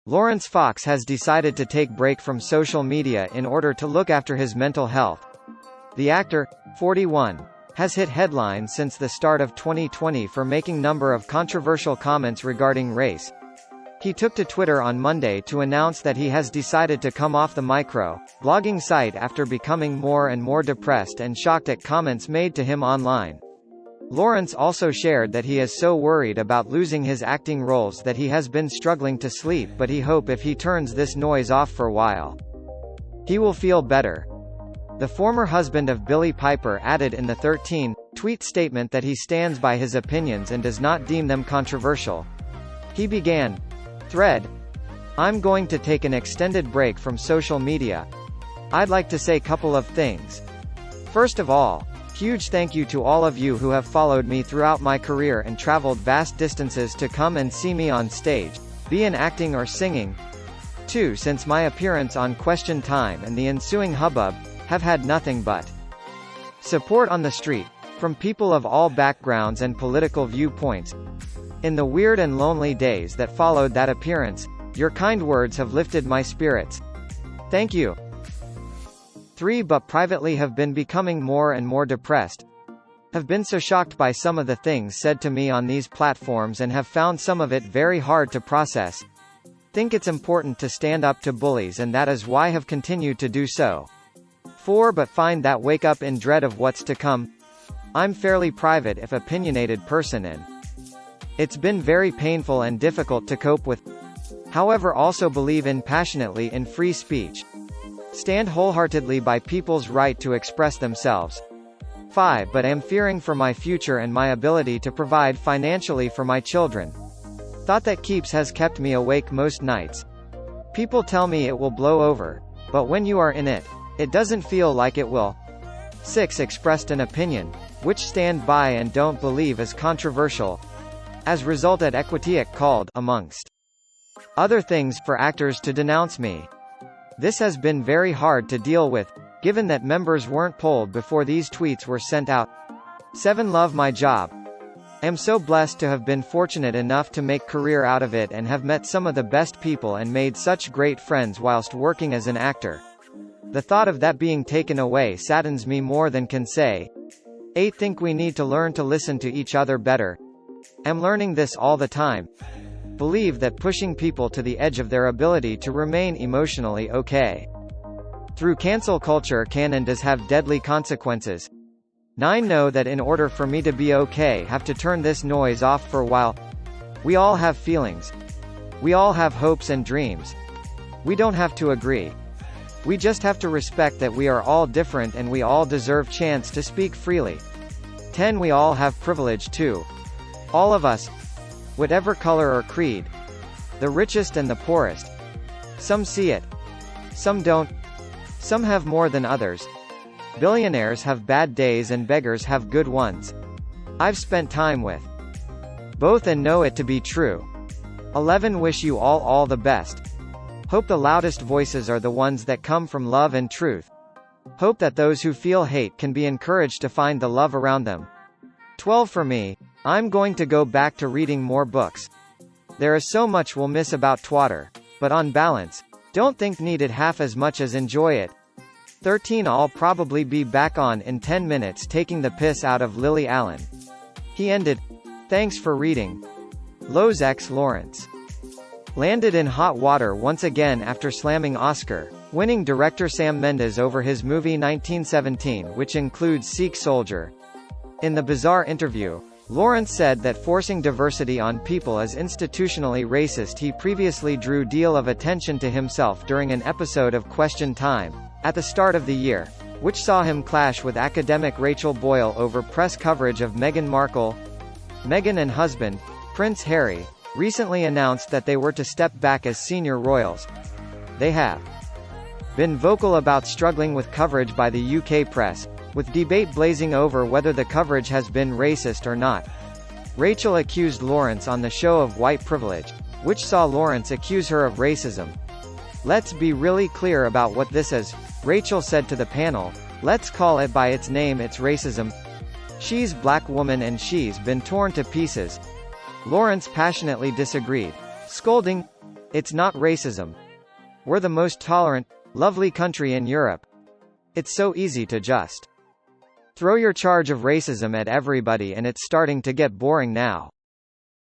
Laurence Fox has decided to take break from social media in order to look after his mental health. The actor, 41, has hit headlines since the start of 2020 for making number of controversial comments regarding race. He took to Twitter on Monday to announce that he has decided to come off the micro-blogging site after becoming more and more depressed and shocked at comments made to him online. Laurence also shared that he is so worried about losing his acting roles that he has been struggling to sleep, but he hopes if he turns this noise off for a while, he will feel better. The former husband of Billie Piper added in the 13-tweet statement that he stands by his opinions and does not deem them controversial. He began, "Thread. I'm going to take an extended break from social media. I'd like to say a couple of things. First of all, huge thank you to all of you who have followed me throughout my career and traveled vast distances to come and see me on stage, be in acting or singing. 2. Since my appearance on Question Time and the ensuing hubbub, have had nothing but support on the street, from people of all backgrounds and political viewpoints. In the weird and lonely days that followed that appearance, your kind words have lifted my spirits. Thank you. 3. But privately have been becoming more and more depressed. Have been so shocked by some of the things said to me on these platforms and have found some of it very hard to process. Think it's important to stand up to bullies, and that is why I have continued to do so. 4. But find that wake up in dread of what's to come. I'm fairly private if opinionated person, and it's been very painful and difficult to cope with. However, also believe in passionately in free speech. Stand wholeheartedly by people's right to express themselves. 5. But am fearing for my future and my ability to provide financially for my children. Thought that has kept me awake most nights. People tell me it will blow over, but when you are in it, it doesn't feel like it will. 6. Expressed an opinion, which stand by and don't believe is controversial. As result at Equitiac called, amongst other things, for actors to denounce me. This has been very hard to deal with, given that members weren't polled before these tweets were sent out. 7. Love my job. Am so blessed to have been fortunate enough to make career out of it and have met some of the best people and made such great friends whilst working as an actor. The thought of that being taken away saddens me more than can say. 8. Think we need to learn to listen to each other better. Am learning this all the time. Believe that pushing people to the edge of their ability to remain emotionally okay through cancel culture can and does have deadly consequences. 9. Know that in order for me to be okay, have to turn this noise off for a while. We all have feelings. We all have hopes and dreams. We don't have to agree. We just have to respect that we are all different and we all deserve chance to speak freely. 10. We all have privilege too. All of us. Whatever color or creed. The richest and the poorest. Some see it. Some don't. Some have more than others. Billionaires have bad days and beggars have good ones. I've spent time with both and know it to be true. 11. Wish you all the best. Hope the loudest voices are the ones that come from love and truth. Hope that those who feel hate can be encouraged to find the love around them. 12. For me, I'm going to go back to reading more books. There is so much we'll miss about Twitter, but on balance, don't think need it half as much as enjoy it. 13. I'll probably be back on in 10 minutes taking the piss out of Lily Allen. He ended. Thanks for reading. Lowe's ex Laurence landed in hot water once again after slamming Oscar-winning director Sam Mendes over his movie 1917, which includes Sikh Soldier. In the bizarre interview, Laurence said that forcing diversity on people is institutionally racist. He previously drew deal of attention to himself during an episode of Question Time at the start of the year, which saw him clash with academic Rachel Boyle over press coverage of Meghan Markle. Meghan and husband, Prince Harry, recently announced that they were to step back as senior royals. They have been vocal about struggling with coverage by the UK press, with debate blazing over whether the coverage has been racist or not. Rachel accused Laurence on the show of white privilege, which saw Laurence accuse her of racism. Let's be really clear about what this is, Rachel said to the panel. Let's call it by its name, it's racism. She's black woman and she's been torn to pieces. Laurence passionately disagreed, scolding, It's not racism. We're the most tolerant, lovely country in Europe. It's so easy to just throw your charge of racism at everybody, and it's starting to get boring now.